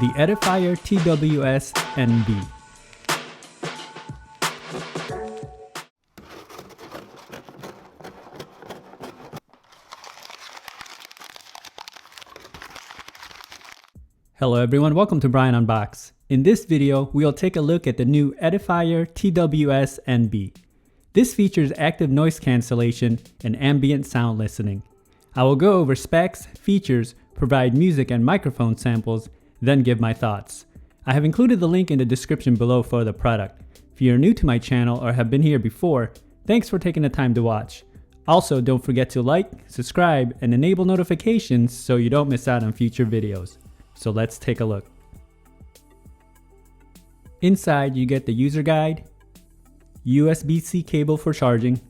the Edifier TWS NB. Hello everyone, welcome to Brian Unboxed. In this video, we'll take a look at the new Edifier TWS NB. This features active noise cancellation and ambient sound listening. I will go over specs, features, provide music and microphone samples, then give my thoughts. I have included the link in the description below for the product. If you're new to my channel or have been here before, thanks for taking the time to watch. Also, don't forget to like, subscribe, and enable notifications so you don't miss out on future videos. So let's take a look. Inside you get the user guide, USB-C cable for charging,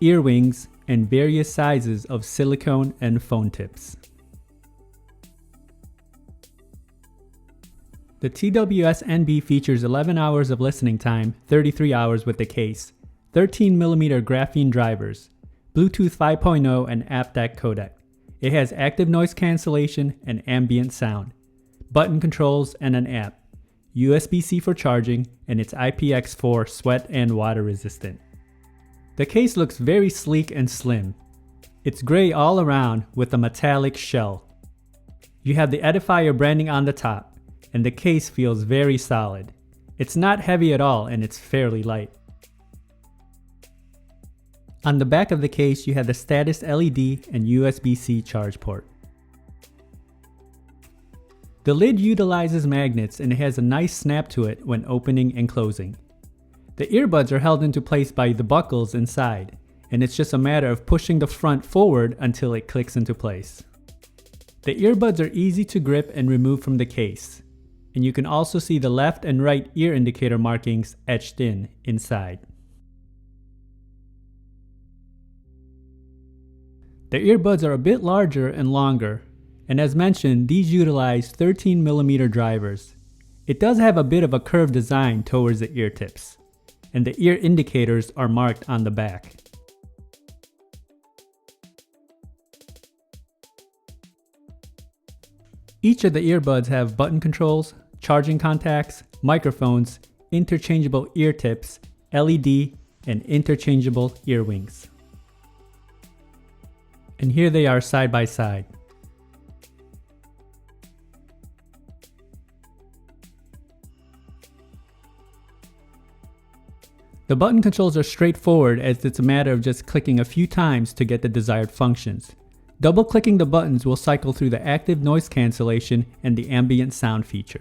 ear wings, and various sizes of silicone and phone tips. The TWS NB features 11 hours of listening time, 33 hours with the case, 13mm graphene drivers, Bluetooth 5.0 and aptX codec. It has active noise cancellation and ambient sound, button controls and an app, USB-C for charging, and it's IPX4 sweat and water resistant. The case looks very sleek and slim. It's gray all around with a metallic shell. You have the Edifier branding on the top, and the case feels very solid. It's not heavy at all and it's fairly light. On the back of the case, you have the status LED and USB-C charge port. The lid utilizes magnets and it has a nice snap to it when opening and closing. The earbuds are held into place by the buckles inside, and it's just a matter of pushing the front forward until it clicks into place. The earbuds are easy to grip and remove from the case, and you can also see the left and right ear indicator markings etched in inside. The earbuds are a bit larger and longer, and as mentioned, these utilize 13mm drivers. It does have a bit of a curved design towards the ear tips, and the ear indicators are marked on the back. Each of the earbuds have button controls, charging contacts, microphones, interchangeable ear tips, LED, and interchangeable ear wings. And here they are side by side. The button controls are straightforward as it's a matter of just clicking a few times to get the desired functions. Double-clicking the buttons will cycle through the active noise cancellation and the ambient sound feature.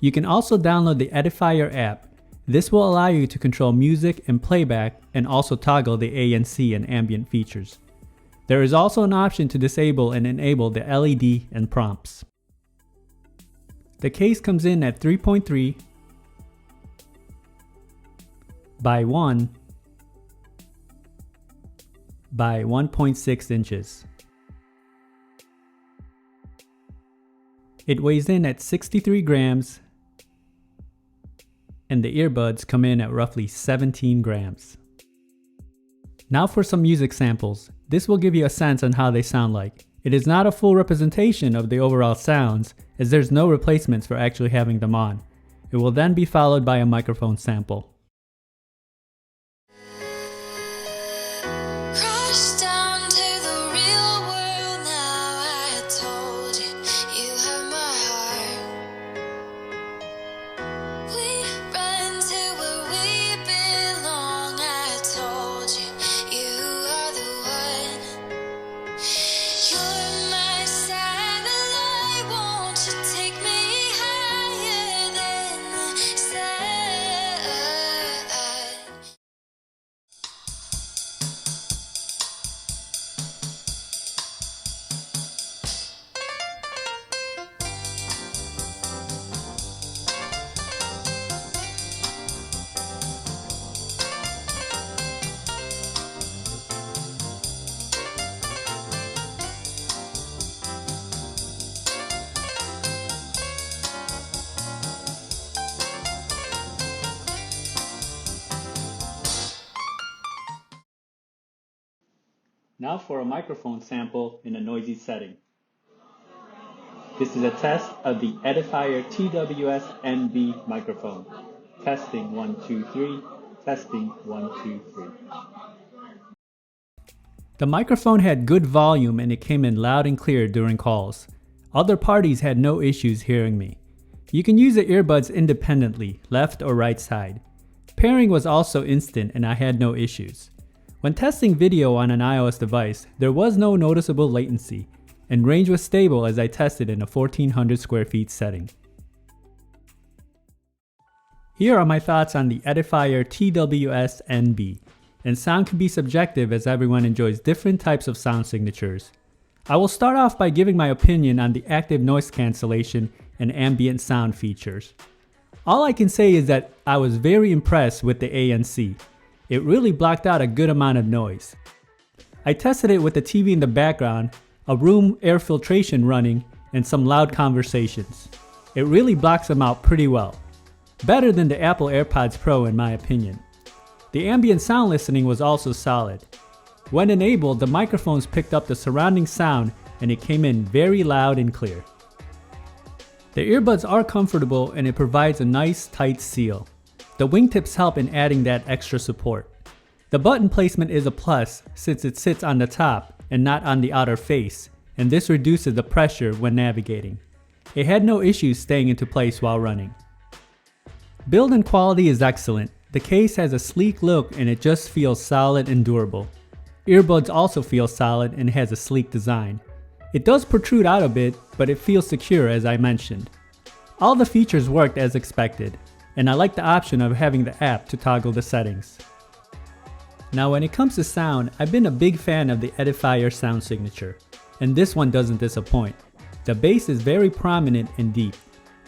You can also download the Edifier App. This will allow you to control music and playback and also toggle the ANC and ambient features. There is also an option to disable and enable the LED and prompts. The case comes in at 3.3 by 1 by 1.6 inches. It weighs in at 63 grams and the earbuds come in at roughly 17 grams. Now for some music samples. This will give you a sense on how they sound like. It is not a full representation of the overall sounds as there's no replacements for actually having them on. It will then be followed by a microphone sample. Now for a microphone sample in a noisy setting. This is a test of the Edifier TWS NB microphone. Testing 1, 2, 3. Testing 1, 2, 3. The microphone had good volume and it came in loud and clear during calls. Other parties had no issues hearing me. You can use the earbuds independently, left or right side. Pairing was also instant and I had no issues. When testing video on an iOS device, there was no noticeable latency, and range was stable as I tested in a 1400 square feet setting. Here are my thoughts on the Edifier TWS NB, and sound can be subjective as everyone enjoys different types of sound signatures. I will start off by giving my opinion on the active noise cancellation and ambient sound features. All I can say is that I was very impressed with the ANC. It really blocked out a good amount of noise. I tested it with the TV in the background, a room air filtration running, and some loud conversations. It really blocks them out pretty well. Better than the Apple AirPods Pro in my opinion. The ambient sound listening was also solid. When enabled, the microphones picked up the surrounding sound and it came in very loud and clear. The earbuds are comfortable and it provides a nice tight seal. The wingtips help in adding that extra support. The button placement is a plus since it sits on the top and not on the outer face, and this reduces the pressure when navigating. It had no issues staying into place while running. Build and quality is excellent. The case has a sleek look and it just feels solid and durable. Earbuds also feel solid and has a sleek design. It does protrude out a bit, but it feels secure as I mentioned. All the features worked as expected, and I like the option of having the app to toggle the settings. Now when it comes to sound, I've been a big fan of the Edifier sound signature, and this one doesn't disappoint. The bass is very prominent and deep.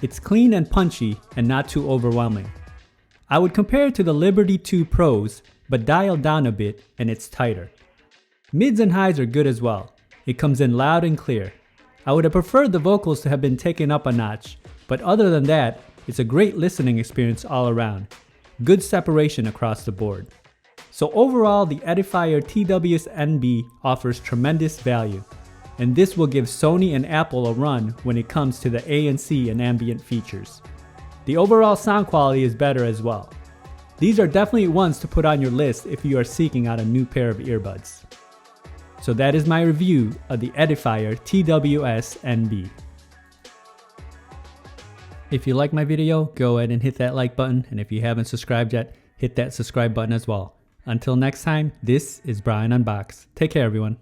It's clean and punchy and not too overwhelming. I would compare it to the Liberty 2 Pros, but dialed down a bit and it's tighter. Mids and highs are good as well. It comes in loud and clear. I would have preferred the vocals to have been taken up a notch, but other than that, it's a great listening experience all around. Good separation across the board. So overall, the Edifier TWS NB offers tremendous value, and this will give Sony and Apple a run when it comes to the ANC and ambient features. The overall sound quality is better as well. These are definitely ones to put on your list if you are seeking out a new pair of earbuds. So that is my review of the Edifier TWS NB. If you like my video, go ahead and hit that like button, and if you haven't subscribed yet, hit that subscribe button as well. Until next time, this is Brian Unboxed. Take care everyone.